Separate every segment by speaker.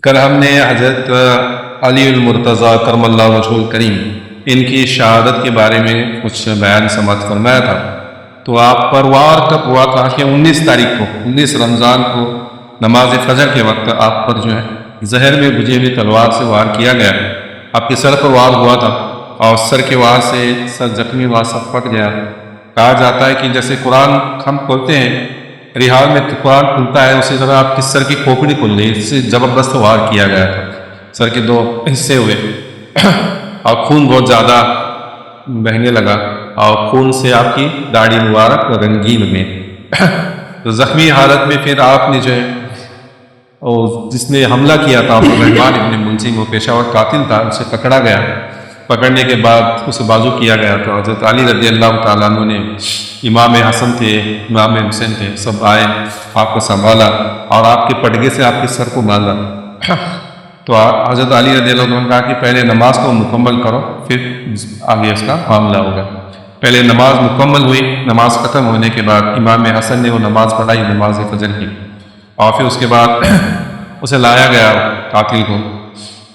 Speaker 1: کل ہم نے حضرت علی المرتضیٰ کرم اللہ وجہ الکریم ان کی شہادت کے بارے میں کچھ بیان سماعت فرمایا تھا، تو آپ پر وار کب ہوا تھا کہ 19 تاریخ کو 19 رمضان کو نماز فجر کے وقت آپ پر جو ہے زہر میں بجھے ہوئی تلوار سے وار کیا گیا، آپ کے سر پر وار ہوا تھا اور سر کے وار سے سر زخمی ہوا، سب پھٹ گیا۔ کہا جاتا ہے کہ جیسے قرآن ہم کھولتے ہیں، رحال میں قرآن کھلتا ہے، اسی طرح آپ کی سر کی کھوپڑی کھل گئی، اس سے زبردست وار کیا گیا تھا، سر کے 2 حصے ہوئے اور خون بہت زیادہ بہنے لگا اور خون سے آپ کی داڑھی مبارک رنگین میں تو زخمی حالت میں پھر آپ نے جو ہے اور جس نے حملہ کیا تھا رحمان ابن ملزم، وہ پشاور قاتل تھا، اسے پکڑا گیا۔ پکڑنے کے بعد اسے بازو کیا گیا تو حضرت علی رضی اللہ تعالیٰ عنہ نے، امام حسن تھے، امام حسین تھے، سب آئے، آپ کو سنبھالا اور آپ کے پٹگے سے آپ کے سر کو مارا۔ تو حضرت علی رضی اللہ عنہ نے کہا کہ پہلے نماز کو مکمل کرو، پھر آگے اس کا معاملہ ہوگا۔ پہلے نماز مکمل ہوئی، نماز ختم ہونے کے بعد امام حسن نے وہ نماز پڑھائی، نماز فجر کی، اور پھر اس کے بعد اسے لایا گیا قاتل کو،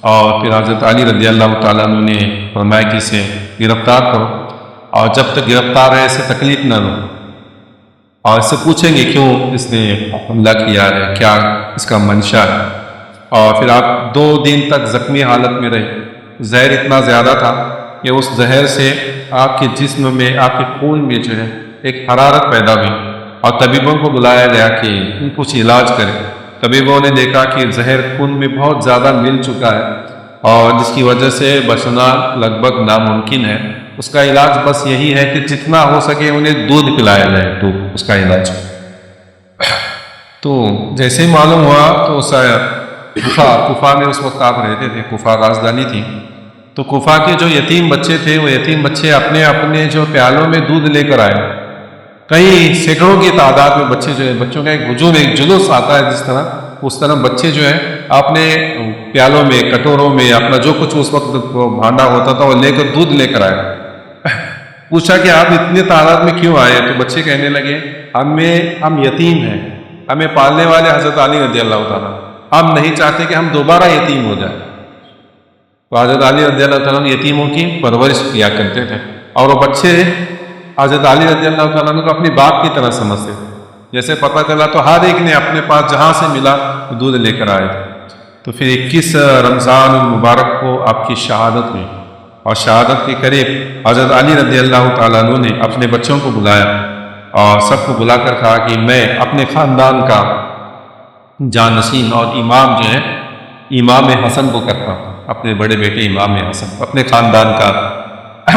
Speaker 1: اور پھر حضرت علی رضی اللہ تعالیٰ عنہ نے فرمایا کہ اسے گرفتار کرو، اور جب تک گرفتار ہے اسے تکلیف نہ دو، اور اس سے پوچھیں گے کیوں اس نے حملہ کیا ہے، کیا اس کا منشا ہے۔ اور پھر آپ 2 دن تک زخمی حالت میں رہے۔ زہر اتنا زیادہ تھا کہ اس زہر سے آپ کے جسم میں، آپ کے خون میں جو ہے ایک حرارت پیدا ہوئی، اور طبیبوں کو بلایا گیا کہ کچھ علاج کریں۔ طبیبوں نے دیکھا کہ زہر خون میں بہت زیادہ مل چکا ہے اور جس کی وجہ سے بچنا لگ بھگ ناممکن ہے۔ اس کا علاج بس یہی ہے کہ جتنا ہو سکے انہیں دودھ پلایا جائے، دودھ اس کا علاج۔ تو جیسے ہی معلوم ہوا تو کوفہ میں اس وقت آپ رہتے تھے، کوفہ راجدھانی تھی، تو کوفہ کے جو یتیم بچے تھے، وہ یتیم بچے اپنے اپنے جو پیالوں میں دودھ لے کر آئے۔ کئی سینکڑوں کی تعداد میں بچے جو ہے، بچوں کا ایک ہجوم، ایک جلوس آتا ہے جس طرح، اس طرح بچے جو ہیں اپنے پیالوں میں، کٹوروں میں، اپنا جو کچھ اس وقت بھانڈا ہوتا تھا وہ لے کر دودھ لے کر آئے۔ پوچھا کہ آپ اتنے تعداد میں کیوں آئے؟ تو بچے کہنے لگے ہم یتیم ہیں، ہمیں پالنے والے حضرت علی رضی اللہ تعالیٰ، ہم نہیں چاہتے کہ ہم دوبارہ یتیم ہو جائیں۔ تو حضرت علی رضی اللہ تعالیٰ یتیموں کی پرورش کیا کرتے تھے، اور وہ بچے حضرت علی رضی اللہ تعالیٰ کو اپنی باپ کی طرح سمجھتے تھے۔ جیسے پتہ چلا تو ہر ایک نے اپنے پاس جہاں سے ملا دودھ لے کر آئے تھے۔ تو پھر 21 رمضان المبارک کو آپ کی شہادت ہوئی، اور شہادت کے قریب حضرت علی رضی اللہ تعالیٰ عنہ نے اپنے بچوں کو بلایا اور سب کو بلا کر کہا کہ میں اپنے خاندان کا جانشین اور امام جو ہے امام حسن کو کرتا ہوں، اپنے بڑے بیٹے امام حسن، اپنے خاندان کا،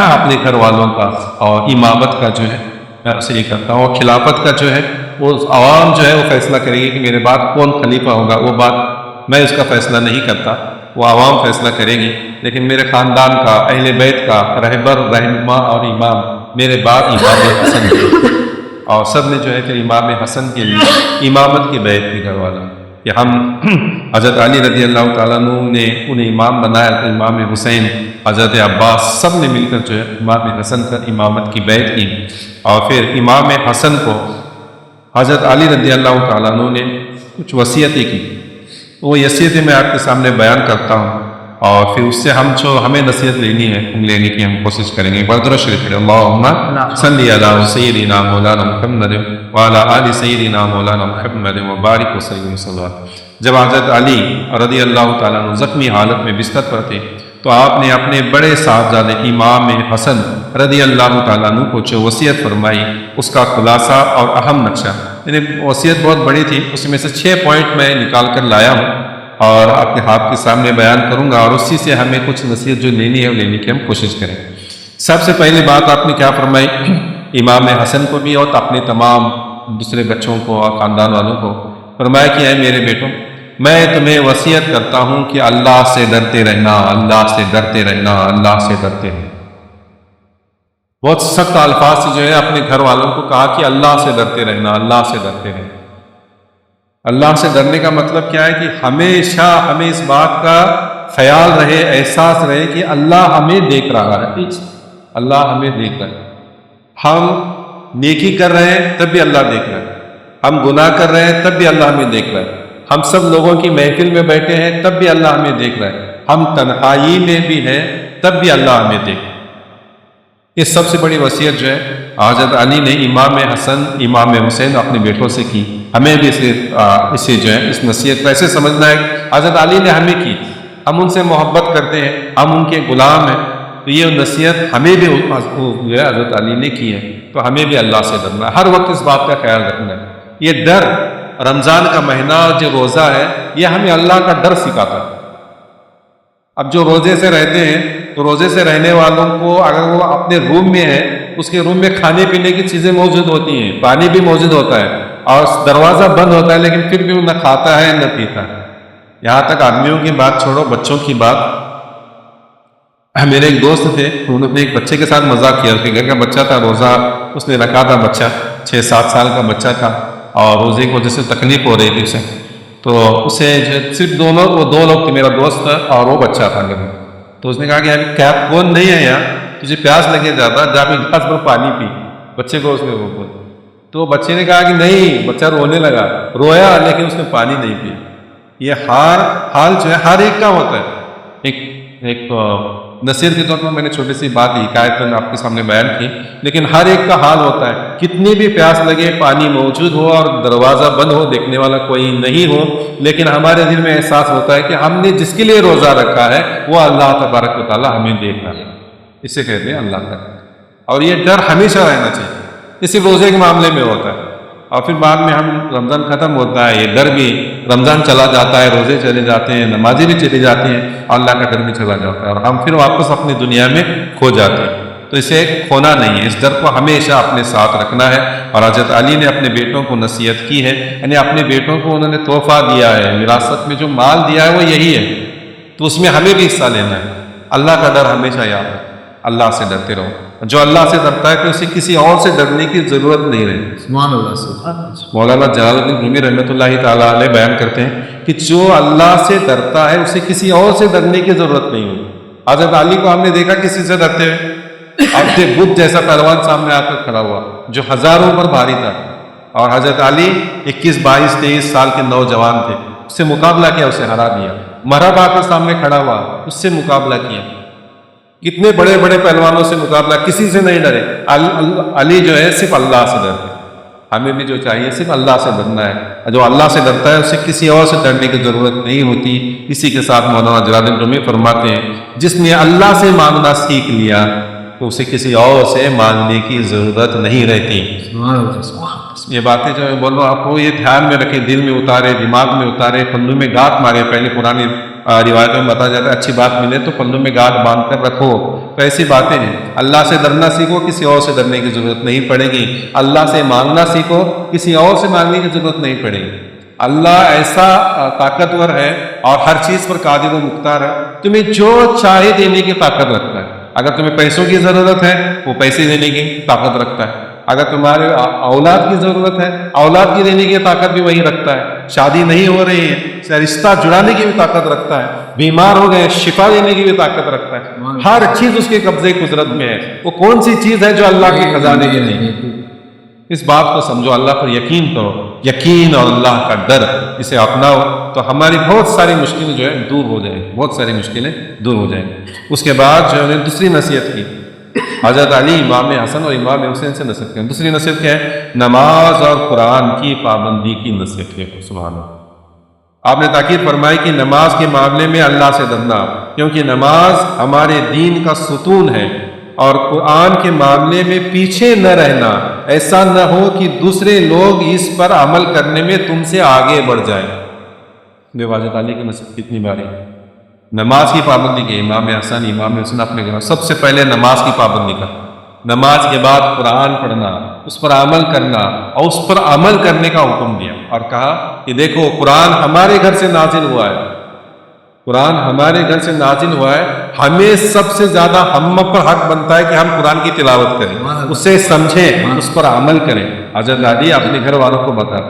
Speaker 1: اپنے گھر والوں کا، اور امامت کا جو ہے میں اسے یہ کرتا ہوں، اور خلافت کا جو ہے وہ عوام جو ہے وہ فیصلہ کرے گی کہ میرے بعد کون خلیفہ ہوگا، وہ بات میں اس کا فیصلہ نہیں کرتا، وہ عوام فیصلہ کرے گی، لیکن میرے خاندان کا، اہل بیت کا رہبر، رہنما اور امام میرے بعد امام حسن ہے۔ اور سب نے جو ہے پھر امام حسن کے لیے امامت کی بیعت کی، گھر والا، کہ ہم حضرت علی رضی اللہ تعالیٰ عنہ نے انہیں امام بنایا، تو امام حسین، حضرت عباس، سب نے مل کر جو ہے امام حسن کا امامت کی بیعت کی۔ اور پھر امام حسن کو حضرت علی رضی اللہ تعالیٰ عنہ نے کچھ وصیتیں کی، وہ وصیتیں میں آپ کے سامنے بیان کرتا ہوں، اور پھر اس سے ہمیں نصیحت لینی ہے، لینے کی ہم کوشش کریں گے۔ درود شریف پڑھیں، اللہم صلی علی سیدنا مولانا محمد وعلی آل سیدنا مولانا محمد وبارک وسلم صلی اللہ۔ جب حضرت علی رضی اللہ تعالیٰ عنہ زخمی حالت میں بستر پر تھے تو آپ نے اپنے بڑے صاحبزادے امام حسن رضی اللہ تعالیٰ عنہ کو جو وصیت فرمائی، اس کا خلاصہ اور اہم نقشہ، یعنی وصیت بہت بڑی تھی، اس میں سے 6 پوائنٹ میں نکال کر لایا ہوں اور آپ کے سامنے بیان کروں گا، اور اسی سے ہمیں کچھ نصیحت جو لینی ہے وہ لینے کی ہم کوشش کریں۔ سب سے پہلی بات آپ نے کیا فرمائی؟ امام حسن کو بھی اور اپنے تمام دوسرے بچوں کو اور خاندان والوں کو فرمایا کہ اے میرے بیٹوں، میں تمہیں وصیت کرتا ہوں کہ اللہ سے ڈرتے رہنا، اللہ سے ڈرتے رہنا، اللہ سے ڈرتے رہنا۔ بہت سخت الفاظ سے جو ہے اپنے گھر والوں کو کہا کہ اللہ سے ڈرتے رہنا، اللہ سے ڈرتے رہنا۔ اللہ سے ڈرنے کا مطلب کیا ہے کہ ہمیشہ ہمیں اس بات کا خیال رہے، احساس رہے کہ اللہ ہمیں دیکھ رہا ہے، اللہ ہمیں دیکھ رہا ہے۔ ہم نیکی کر رہے ہیں تب بھی اللہ دیکھ رہا ہے، ہم گناہ کر رہے ہیں تب بھی اللہ ہمیں دیکھ رہا ہے۔ ہم سب لوگوں کی محفل میں بیٹھے ہیں تب بھی اللہ ہمیں دیکھ رہا ہے، ہم تنہائی میں بھی ہیں تب بھی اللہ ہمیں دیکھ رہا ہے۔ یہ سب سے بڑی وصیت جو ہے حضرت علی نے امام حسن امام حسین اپنے بیٹوں سے کی۔ ہمیں بھی اسے جو ہے اس نصیحت کو ایسے سمجھنا ہے، حضرت علی نے ہمیں کی، ہم ان سے محبت کرتے ہیں، ہم ان کے غلام ہیں، تو یہ نصیحت ہمیں بھی جو ہے حضرت علی نے کی ہے، تو ہمیں بھی اللہ سے ڈرنا ہے، ہر وقت اس بات کا خیال رکھنا ہے۔ یہ ڈر رمضان کا مہینہ اور جو روزہ ہے یہ ہمیں اللہ کا ڈر سکھاتا ہے۔ اب جو روزے سے رہتے ہیں تو روزے سے رہنے والوں کو اگر وہ اپنے روم میں ہے، اس کے روم میں کھانے پینے کی چیزیں موجود ہوتی ہیں، پانی بھی موجود ہوتا ہے اور دروازہ بند ہوتا ہے، لیکن پھر بھی وہ نہ کھاتا ہے نہ پیتا ہے۔ یہاں تک آدمیوں کی بات چھوڑو، بچوں کی بات، میرے ایک دوست تھے، انہوں نے ایک بچے کے ساتھ مذاق کیا، اس کے گھر کا بچہ تھا، روزہ اس نے رکھا تھا، بچہ 6-7 سال کا بچہ تھا اور روزے کی وجہ سے تکلیف ہو رہی تھی اسے، تو اسے صرف وہ دو لوگ تھے، میرا دوست اور وہ بچہ تھا گھر میں، تو اس نے کہا کہ کیا کون نہیں ہے یہاں، تجھے پیاس لگے جاتا جا کے گلاس پر پانی پی، بچے کو اس نے وہ بولا، تو بچے نے کہا کہ نہیں، بچہ رونے لگا، رویا لیکن اس نے پانی نہیں پیا۔ یہ حال جو ہے ہر ایک کا ہوتا ہے۔ ایک نصیحت کے طور پر میں نے چھوٹی سی بات حکایت میں آپ کے سامنے بیان کی، لیکن ہر ایک کا حال ہوتا ہے، کتنی بھی پیاس لگے، پانی موجود ہو اور دروازہ بند ہو، دیکھنے والا کوئی نہیں ہو، لیکن ہمارے دل میں احساس ہوتا ہے کہ ہم نے جس کے لیے روزہ رکھا ہے وہ اللہ تبارک و تعالیٰ ہمیں دیکھ رہا ہے، اسے کہتے ہیں اللہ کا۔ اور یہ ڈر ہمیشہ رہنا چاہیے، یہ صرف روزے کے معاملے میں ہوتا ہے، اور پھر بعد میں ہم رمضان ختم ہوتا ہے، یہ ڈر بھی، رمضان چلا جاتا ہے، روزے چلے جاتے ہیں، نمازیں بھی چلی جاتی ہیں، اللہ کا ڈر بھی چلا جاتا ہے، اور ہم پھر واپس اپنی دنیا میں کھو جاتے ہیں۔ تو اسے کھونا نہیں ہے، اس ڈر کو ہمیشہ اپنے ساتھ رکھنا ہے۔ اور حضرت علی نے اپنے بیٹوں کو نصیحت کی ہے، یعنی اپنے بیٹوں کو انہوں نے تحفہ دیا ہے، وراثت میں جو مال دیا ہے وہ یہی ہے، تو اس میں ہمیں بھی حصہ لینا ہے۔ اللہ کا ڈر ہمیشہ یاد ہے، اللہ سے ڈرتے رہو، جو اللہ سے ڈرتا ہے تو اسے کسی اور سے ڈرنے کی ضرورت نہیں رہتی۔
Speaker 2: سبحان اللہ سبحان اللہ۔
Speaker 1: مولانا جلال الدین رومی رحمۃ اللہ تعالیٰ علیہ بیان کرتے ہیں کہ جو اللہ سے ڈرتا ہے اسے کسی اور سے ڈرنے کی ضرورت نہیں ہوتی۔ حضرت علی کو ہم نے دیکھا کسی سے ڈرتے ہوئے، اپنے بدھ جیسا پہلوان سامنے آ کر کھڑا ہوا جو ہزاروں پر بھاری تھا، اور حضرت علی 21، 22، 23 سال کے نوجوان تھے، اس سے مقابلہ کیا، اسے ہرا دیا۔ مرحب آ کر سامنے کھڑا ہوا، اس سے مقابلہ کیا۔ کتنے بڑے بڑے پہلوانوں سے مقابلہ، کسی سے نہیں ڈرے۔ علی جو ہے صرف اللہ سے ڈرتے۔ ہمیں بھی جو چاہیے صرف اللہ سے ڈرنا ہے، جو اللہ سے ڈرتا ہے اسے کسی اور سے ڈرنے کی ضرورت نہیں ہوتی۔ اسی کے ساتھ مولانا جلال الدین رومی فرماتے ہیں جس نے اللہ سے مانگنا سیکھ لیا تو اسے کسی اور سے مانگنے کی ضرورت نہیں رہتی۔ یہ باتیں جو میں بول رہا ہوں آپ کو یہ دھیان میں رکھیں، دل میں اتارے، دماغ میں اتارے، پلوں میں گاٹ مارے۔ پہلے پرانی روایتوں میں بتایا جاتا ہے اچھی بات ملے تو پلوں میں گاٹ باندھ کر رکھو، تو ایسی باتیں ہیں۔ اللہ سے ڈرنا سیکھو، کسی اور سے ڈرنے کی ضرورت نہیں پڑے گی۔ اللہ سے مانگنا سیکھو، کسی اور سے مانگنے کی ضرورت نہیں پڑے گی۔ اللہ ایسا طاقتور ہے اور ہر چیز پر قادر و مختار ہے، تمہیں جو چاہے دینے کی طاقت رکھتا ہے۔ اگر تمہیں پیسوں کی ضرورت ہے وہ پیسے دینے کی طاقت رکھتا ہے، اگر تمہارے اولاد کی ضرورت ہے اولاد کی دینے کی طاقت بھی وہی رکھتا ہے، شادی نہیں ہو رہی ہے رشتہ جڑانے کی بھی طاقت رکھتا ہے، بیمار ہو گئے شفا دینے کی بھی طاقت رکھتا ہے۔ ہر چیز اس کے قبضے قدرت میں ہے۔ وہ کون سی چیز ہے جو اللہ کے خزانے کی نہیں؟ اس بات کو سمجھو، اللہ پر یقین کرو، یقین اور اللہ کا ڈر اسے اپناؤ تو ہماری بہت ساری مشکلیں جو ہے دور ہو جائیں، بہت ساری مشکلیں دور ہو جائیں۔ اس کے بعد جو انہوں نے دوسری نصیحت کی، حضرت علی امام حسن اور امام حسین سے نصیحت کی۔ دوسری نصیحت کیا ہے؟ نماز اور قرآن کی پابندی کی نصیحت کی۔ سبحان اللہ، آپ نے تاکید فرمائی کہ نماز کے معاملے میں اللہ سے ڈرنا، کیونکہ نماز ہمارے دین کا ستون ہے، اور قرآن کے معاملے میں پیچھے نہ رہنا، ایسا نہ ہو کہ دوسرے لوگ اس پر عمل کرنے میں تم سے آگے بڑھ جائیں۔ حضرت علی کی نصیحت کتنی باری نماز کی پابندی کی، امام حسن امام حسن اپنے گھر سب سے پہلے نماز کی پابندی کا، نماز کے بعد قرآن پڑھنا، اس پر عمل کرنا، اور اس پر عمل کرنے کا حکم دیا، اور کہا کہ دیکھو قرآن ہمارے گھر سے نازل ہوا ہے، قرآن ہمارے گھر سے نازل ہوا ہے، ہمیں سب سے زیادہ ہم پر حق بنتا ہے کہ ہم قرآن کی تلاوت کریں، اسے سمجھیں، اس پر عمل کریں۔ حضرت علی اپنے گھر والوں کو بتا،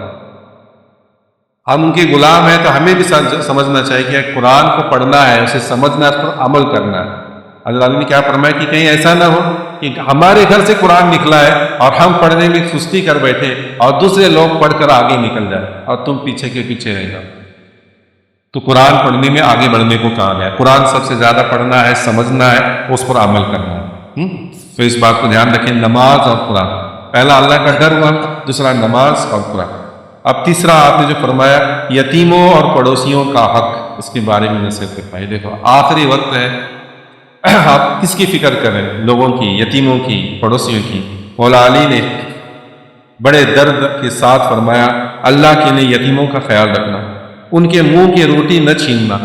Speaker 1: ہم ان کے غلام ہیں تو ہمیں بھی سمجھنا چاہیے کہ قرآن کو پڑھنا ہے، اسے سمجھنا ہے، اس پر عمل کرنا ہے۔ حضرت علی نے کیا فرمایا کہ کہیں ایسا نہ ہو کہ ہمارے گھر سے قرآن نکلا ہے اور ہم پڑھنے میں سستی کر بیٹھے اور دوسرے لوگ پڑھ کر آگے نکل جائیں اور تم پیچھے کے پیچھے رہ جاؤ۔ تو قرآن پڑھنے میں آگے بڑھنے کو کہا گیا. قرآن سب سے زیادہ پڑھنا ہے، سمجھنا ہے، اس پر عمل کرنا ہے. تو اس بات کو دھیان رکھیں، نماز اور قرآن. پہلا اللہ کا ڈر ہوا، دوسرا نماز اور قرآن. اب تیسرا آپ نے جو فرمایا یتیموں اور پڑوسیوں کا حق، اس کے بارے میں نصیحت فرمائی. دیکھو آخری وقت ہے، آپ کس کی فکر کریں؟ لوگوں کی، یتیموں کی، پڑوسیوں کی. مولا علی نے بڑے درد کے ساتھ فرمایا اللہ کے لیے یتیموں کا خیال رکھنا، ان کے منہ کی روٹی نہ چھیننا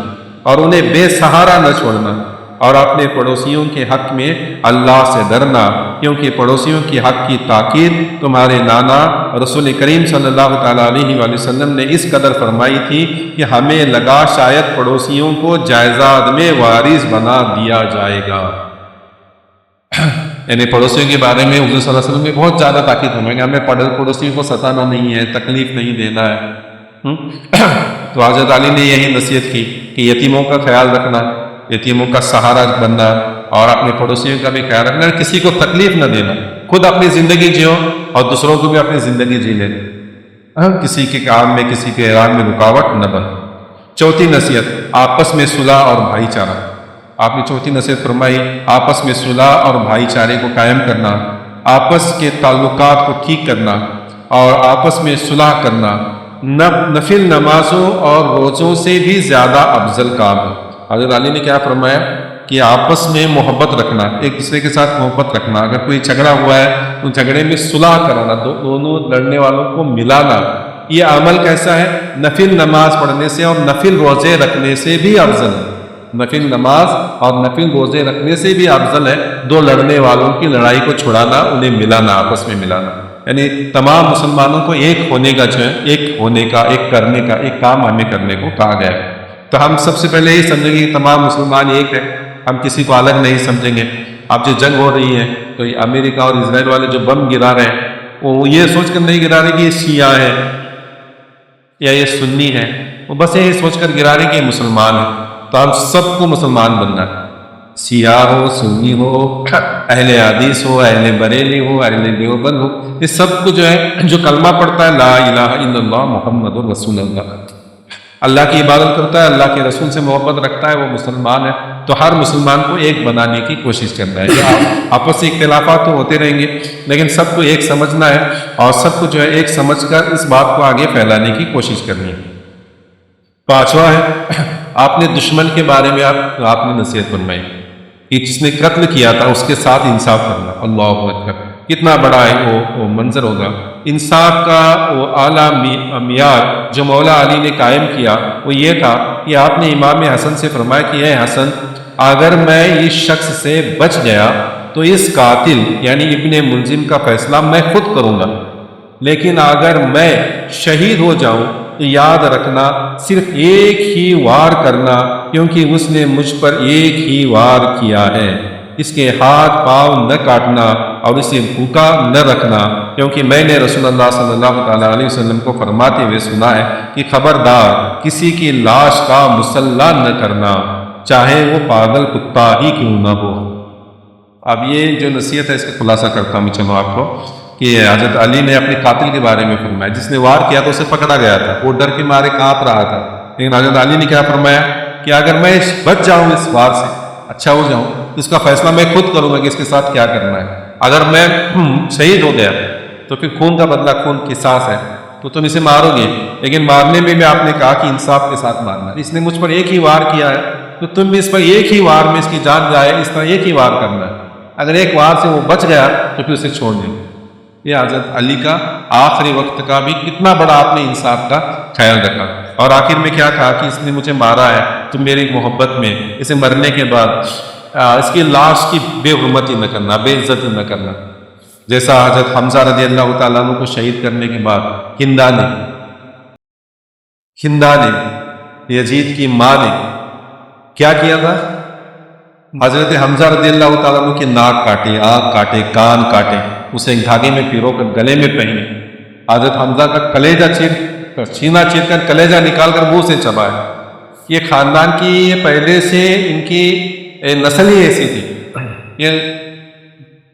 Speaker 1: اور انہیں بے سہارا نہ چھوڑنا، اور اپنے پڑوسیوں کے حق میں اللہ سے ڈرنا، کیونکہ پڑوسیوں کی حق کی تاکید تمہارے نانا رسول کریم صلی اللہ تعالیٰ علیہ وآلہ وسلم نے اس قدر فرمائی تھی کہ ہمیں لگا شاید پڑوسیوں کو جائیداد میں وارث بنا دیا جائے گا. یعنی پڑوسیوں کے بارے میں حضور صلی اللہ علیہ وسلم نے بہت زیادہ تاکید فرمائی کہ ہمیں پڑوسیوں کو ستانا نہیں ہے، تکلیف نہیں دینا ہے. تو حضرت علی نے یہی نصیحت کی کہ یتیموں کا خیال رکھنا، یتیموں کا سہارا بننا، اور اپنے پڑوسیوں کا بھی خیال رکھنا، کسی کو تکلیف نہ دینا. خود اپنی زندگی جیو اور دوسروں کو بھی اپنی زندگی جی لے. کسی کے کام میں، کسی کے اعلان میں رکاوٹ نہ بن. چوتھی نصیحت آپس میں صلح اور بھائی چارہ. آپ نے چوتھی نصیحت فرمائی آپس میں صلح اور بھائی چارے کو قائم کرنا، آپس کے تعلقات کو ٹھیک کرنا اور آپس میں صلح کرنا نفل نمازوں اور روزوں سے بھی زیادہ افضل کام ہے. حضرت علی نے کیا فرمایا کہ آپس میں محبت رکھنا، ایک دوسرے کے ساتھ محبت رکھنا. اگر کوئی جھگڑا ہوا ہے تو جھگڑے میں صلح کرانا، دونوں لڑنے والوں کو ملانا. یہ عمل کیسا ہے؟ نفل نماز پڑھنے سے اور نفل روزے رکھنے سے بھی افضل ہے. نفل نماز اور نفل روزے رکھنے سے بھی افضل ہے دو لڑنے والوں کی لڑائی کو چھڑانا، انہیں ملانا، آپس میں ملانا. یعنی تمام مسلمانوں کو ایک ہونے کا جو ہے، ایک ہونے کا، ایک کرنے کا، ایک کام ہمیں کرنے کو کہا گیا ہے. تو ہم سب سے پہلے یہ سمجھیں گے کہ تمام مسلمان ایک ہے، ہم کسی کو الگ نہیں سمجھیں گے. اب جو جنگ ہو رہی ہے تو یہ امریکہ اور اسرائیل والے جو بم گرا رہے ہیں وہ یہ سوچ کر نہیں گرا رہے کہ یہ شیعہ ہے یا یہ سنی ہے، وہ بس یہ سوچ کر گرا رہے کہ یہ مسلمان ہے. تو ہم سب کو مسلمان بننا ہے، سیاہ ہو، سنی ہو، اہل حدیث ہو، اہل بریلی ہو، اہل دیوبند ہو، یہ سب کو جو ہے جو کلمہ پڑھتا ہے لا الہ الا اللہ محمد رسول اللہ، اللہ کی عبادت کرتا ہے، اللہ کے رسول سے محبت رکھتا ہے، وہ مسلمان ہے. تو ہر مسلمان کو ایک بنانے کی کوشش کرنا ہے. آپس سے اختلافات تو ہوتے رہیں گے لیکن سب کو ایک سمجھنا ہے اور سب کو جو ہے ایک سمجھ کر اس بات کو آگے پھیلانے کی کوشش کرنی ہے. پانچواں ہے آپ نے دشمن کے بارے میں آپ نے نصیحت فرمائی کہ جس نے قتل کیا تھا اس کے ساتھ انصاف کرنا. اللہ اکبر، کتنا بڑا ہے وہ منظر ہوگا. انصاف کا وہ اعلیٰ معیار جو مولا علی نے قائم کیا وہ یہ تھا کہ آپ نے امام حسن سے فرمایا کہ اے حسن، اگر میں اس شخص سے بچ گیا تو اس قاتل یعنی ابن ملزم کا فیصلہ میں خود کروں گا، لیکن اگر میں شہید ہو جاؤں تو یاد رکھنا صرف ایک ہی وار کرنا، کیونکہ اس نے مجھ پر ایک ہی وار کیا ہے. اس کے ہاتھ پاؤں نہ کاٹنا اور اسے بھوکا نہ رکھنا، کیونکہ میں نے رسول اللہ صلی اللہ تعالیٰ علیہ وسلم کو فرماتے ہوئے سنا ہے کہ خبردار کسی کی لاش کا مسلح نہ کرنا، چاہے وہ پاگل کتا ہی کیوں نہ ہو. اب یہ جو نصیحت ہے اس کا خلاصہ کرتا ہوں چلو آپ کو کہ حضرت علی نے اپنے قاتل کے بارے میں فرمایا. جس نے وار کیا تو اسے پکڑا گیا تھا، وہ ڈر کے مارے کانپ رہا تھا، لیکن حضرت علی نے کیا فرمایا کہ اگر میں بچ جاؤں اس وار سے، اچھا ہو جاؤں، اس کا فیصلہ میں خود کروں گا کہ اس کے ساتھ کیا کرنا ہے. اگر میں شہید ہو گیا تو پھر خون کا بدلہ خون قصاص ہے، تو تم اسے مارو گے، لیکن مارنے میں بھی آپ نے کہا کہ انصاف کے ساتھ مارنا. اس نے مجھ پر ایک ہی وار کیا ہے تو تم بھی اس پر ایک ہی وار میں اس کی جان جائے اس طرح ایک ہی وار کرنا ہے. اگر ایک وار سے وہ بچ گیا تو پھر اسے چھوڑ دیں. یہ حضرت علی کا آخری وقت کا بھی کتنا بڑا آپ نے انصاف کا خیال رکھا. اور آخر میں کیا کہا کہ اس نے مجھے مارا ہے، تم میری محبت میں اسے مرنے کے بعد اس کی لاش کی بے حرمتی نہ کرنا، بے عزتی نہ کرنا. جیسا حضرت حمزہ رضی اللہ تعالیٰ عنہ کو شہید کرنے کے بعد ہندا نے یزید کی ماں نے کیا کیا تھا؟ حضرت حمزہ رضی اللہ تعالیٰ عنہ کی ناک کاٹے، آنکھ کاٹے، کان کاٹے، اسے ایک دھاگے میں پیرو کر گلے میں پہنے. حضرت حمزہ کا کلیجہ سینہ چیر کر کلیجہ نکال کر منہ سے چبایا. یہ خاندان کی یہ پہلے سے ان کی نسل ہی ایسی تھی، یہ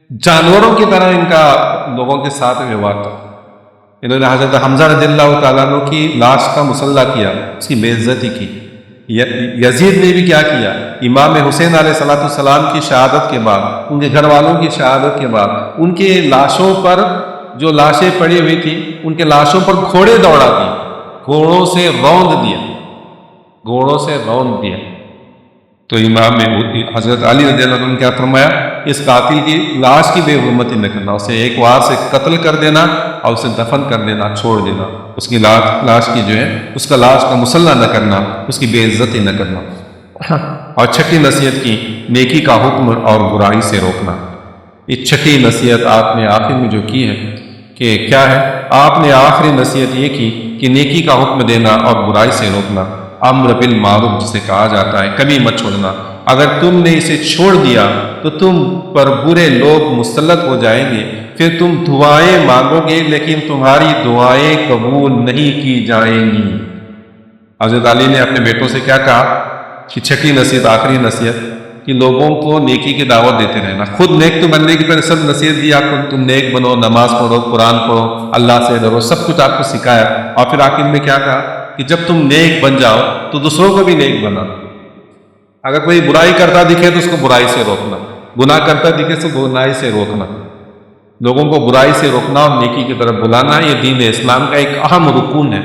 Speaker 1: جانوروں کی طرح ان کا لوگوں کے ساتھ ویوہار تھا. انہوں نے حضرت حمزہ رضی اللہ تعالیٰ عنہ کی لاش کا مسلح کیا، اس کی بے عزتی کی. یزید نے بھی کیا کیا؟ امام حسین علیہ السلام کی شہادت کے بعد، ان کے گھر والوں کی شہادت کے بعد، ان کے لاشوں پر جو لاشیں پڑی ہوئی تھیں ان کے لاشوں پر گھوڑے دوڑا دیے، گھوڑوں سے روند دیا، گھوڑوں سے روند دیا۔ تو امام حضرت علی رضی اللہ عنہ نے کیا فرمایا؟ اس قاتل کی لاش کی بے حرمتی نہ کرنا، اسے ایک وار سے قتل کر دینا اور اسے دفن کر دینا، چھوڑ دینا، اس کی لاش کی جو ہے اس کا لاش کا مسلح نہ کرنا، اس کی بے عزتی نہ کرنا۔ اور چھٹی نصیحت کی نیکی کا حکم اور برائی سے روکنا۔ یہ چھٹی نصیحت آپ نے آخر میں جو کی ہے کہ کیا ہے؟ آپ نے آخری نصیحت یہ کی کہ نیکی کا حکم دینا اور برائی سے روکنا، امر بالمعروف جسے کہا جاتا ہے، کبھی مت چھوڑنا۔ اگر تم نے اسے چھوڑ دیا تو تم پر برے لوگ مسلط ہو جائیں گے، پھر تم دعائیں مانگو گے لیکن تمہاری دعائیں قبول نہیں کی جائیں گی۔ حضرت علی نے اپنے بیٹوں سے کیا کہا کہ چھٹی نصیحت، آخری نصیحت، کہ لوگوں کو نیکی کی دعوت دیتے رہنا۔ خود نیک تو بننے کی پہلے سب نصیحت دی آپ کو، تم نیک بنو، نماز پڑھو، قرآن پڑھو، اللہ سے ڈرو، سب کچھ آپ کو سکھایا، اور پھر آخر میں کیا کہا کہ جب تم نیک بن جاؤ تو دوسروں کو بھی نیک بنا۔ اگر کوئی برائی کرتا دکھے تو اس کو برائی سے روکنا، گناہ کرتا دکھے تو گناہ سے روکنا، لوگوں کو برائی سے روکنا اور نیکی کی طرف بلانا، یہ دین اسلام کا ایک اہم رکن ہے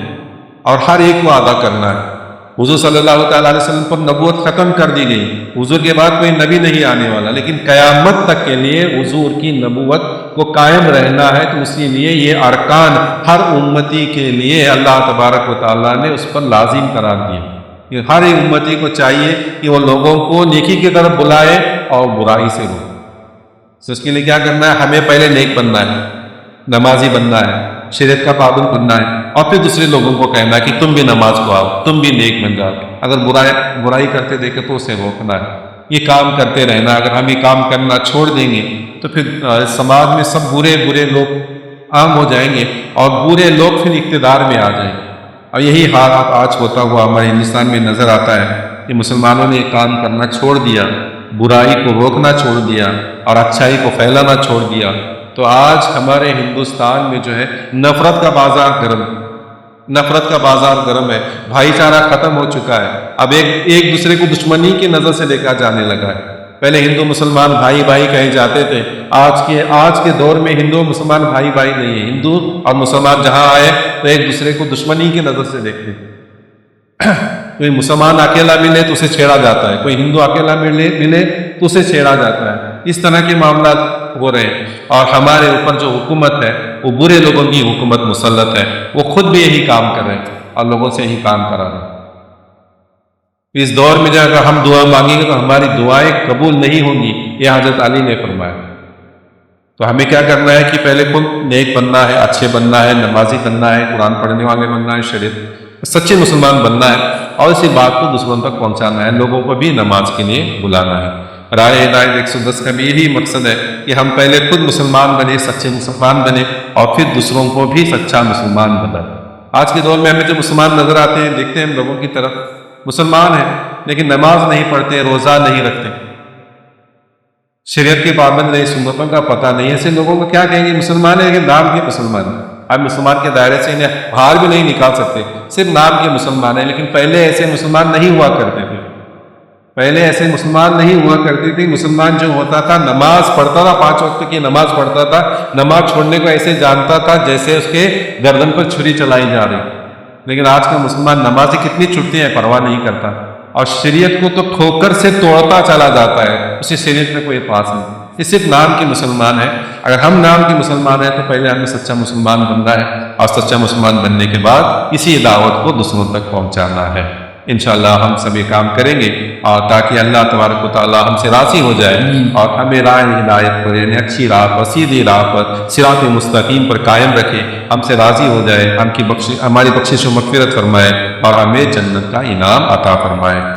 Speaker 1: اور ہر ایک کو ادا کرنا ہے۔ حضور صلی اللہ تعالیٰ علیہ وسلم پر نبوت ختم کر دی گئی، حضور کے بعد کوئی نبی نہیں آنے والا، لیکن قیامت تک کے لیے حضور کی نبوت کو قائم رہنا ہے، تو اسی لیے یہ ارکان ہر امتی کے لیے اللہ تبارک و تعالیٰ نے اس پر لازم قرار دیا کہ ہر ایک امتی کو چاہیے کہ وہ لوگوں کو نیکی کی طرف بلائے اور برائی سے روکے۔ تو اس کے لیے کیا کرنا ہے؟ ہمیں پہلے نیک بننا ہے، نمازی بننا ہے، شریعت کا پابند بننا ہے، اور پھر دوسرے لوگوں کو کہنا ہے کہ تم بھی نماز کو آؤ، تم بھی نیک بن جاؤ۔ اگر برائی کرتے دیکھے تو اسے روکنا ہے، یہ کام کرتے رہنا۔ اگر ہم یہ کام کرنا چھوڑ دیں گے تو پھر سماج میں سب برے لوگ عام ہو جائیں گے اور برے لوگ پھر اقتدار میں آ جائیں گے، اور یہی حال آج ہوتا ہوا ہمارے ہندوستان میں نظر آتا ہے کہ مسلمانوں نے یہ کام کرنا چھوڑ دیا، برائی کو روکنا چھوڑ دیا اور اچھائی کو پھیلانا چھوڑ دیا۔ تو آج ہمارے ہندوستان میں جو ہے نفرت کا بازار گرم ہے، بھائی چارہ ختم ہو چکا ہے، اب ایک دوسرے کو دشمنی کی نظر سے دیکھا جانے لگا ہے۔ پہلے ہندو مسلمان بھائی بھائی کہے جاتے تھے، آج کے دور میں ہندو مسلمان بھائی بھائی نہیں ہے، ہندو اور مسلمان جہاں آئے تو ایک دوسرے کو دشمنی کی نظر سے دیکھتے ہیں۔ کوئی مسلمان اکیلا ملے تو اسے چھیڑا جاتا ہے، کوئی ہندو اکیلا ملے تو اسے چھیڑا جاتا ہے، اس طرح کے معاملات ہو رہے ہیں۔ اور ہمارے اوپر جو حکومت ہے وہ برے لوگوں کی حکومت مسلط ہے، وہ خود بھی یہی کام کر رہے ہیں اور لوگوں سے یہی کام کرا رہے ہیں۔ اس دور میں اگر ہم دعا مانگیں گے تو ہماری دعائیں قبول نہیں ہوں گی، یہ حضرت علی نے فرمایا۔ تو ہمیں کیا کرنا ہے کہ پہلے خود نیک بننا ہے، اچھے بننا ہے، نمازی بننا ہے، قرآن پڑھنے والے بننا ہے، شریعت سچے مسلمان بننا ہے، اور اسی بات کو دوسروں تک پہنچانا ہے، لوگوں کو بھی نماز کے لیے بلانا ہے۔ رائے ہدایت 110 کا بھی یہی مقصد ہے کہ ہم پہلے خود مسلمان بنے، سچے مسلمان بنے، اور پھر دوسروں کو بھی سچا مسلمان بنائیں۔ آج کے دور میں ہمیں جو مسلمان نظر آتے ہیں، دیکھتے ہیں ہم لوگوں کی طرف، مسلمان ہیں لیکن نماز نہیں پڑھتے، روزہ نہیں رکھتے، شریعت کے پابند نہیں، سنتوں کا پتہ نہیں، ایسے لوگوں کو کیا کہیں گے؟ مسلمان ہیں لیکن نام کے مسلمان ہیں، ہم مسلمان کے دائرے سے انہیں باہر بھی نہیں نکال سکتے، صرف نام کے مسلمان ہیں۔ لیکن پہلے ایسے مسلمان نہیں ہوا کرتے تھے، مسلمان جو ہوتا تھا نماز پڑھتا تھا، 5 وقت کی نماز پڑھتا تھا، نماز چھوڑنے کو ایسے جانتا تھا جیسے اس کے گردن پر چھری چلائی جا رہی۔ لیکن آج کا مسلمان نمازیں کتنی چھٹتی ہیں پرواہ نہیں کرتا، اور شریعت کو تو ٹھوکر سے توڑتا چلا جاتا ہے، اسی شریعت میں کوئی پاس نہیں، یہ صرف نام کے مسلمان ہیں۔ اگر ہم نام کے مسلمان ہیں تو پہلے ہمیں سچا مسلمان بننا ہے، اور سچا مسلمان بننے کے بعد اسی دعوت کو دوسروں تک پہنچانا ہے۔ انشاءاللہ ہم سب یہ کام کریں گے، اور تاکہ اللہ تبارک و تعالی ہم سے راضی ہو جائے اور ہمیں راہ ہدایت پر، یعنی اچھی راہ پر، سیدھی راہ پر، صراط مستقیم پر قائم رکھے، ہم سے راضی ہو جائے، ہماری بخشش و مغفرت فرمائے اور ہمیں جنت کا انعام عطا فرمائے۔